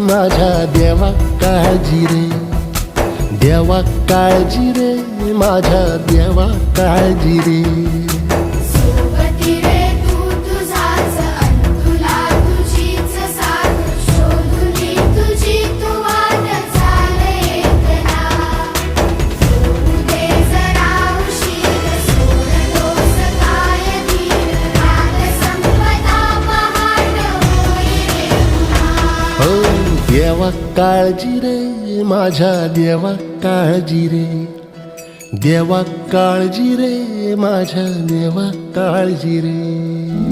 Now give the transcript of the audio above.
माझ्या देवा काळजी रे, देवा काळजी रे, माझ्या देवा काळजी रे. सोबती रे तू तुझाच अन तुला तुझीच साथ, शोधुनी तुझी तू वाट चाल येतना. होऊ दे जरा उशीर, सोड दोष काय धीर, रात संपता पहाट होई रे पुन्हा. हो देवा काळजी रे, माझ्या देवा काळजी रे, देवा काळजी रे, माझ्या देवा काळजी रे.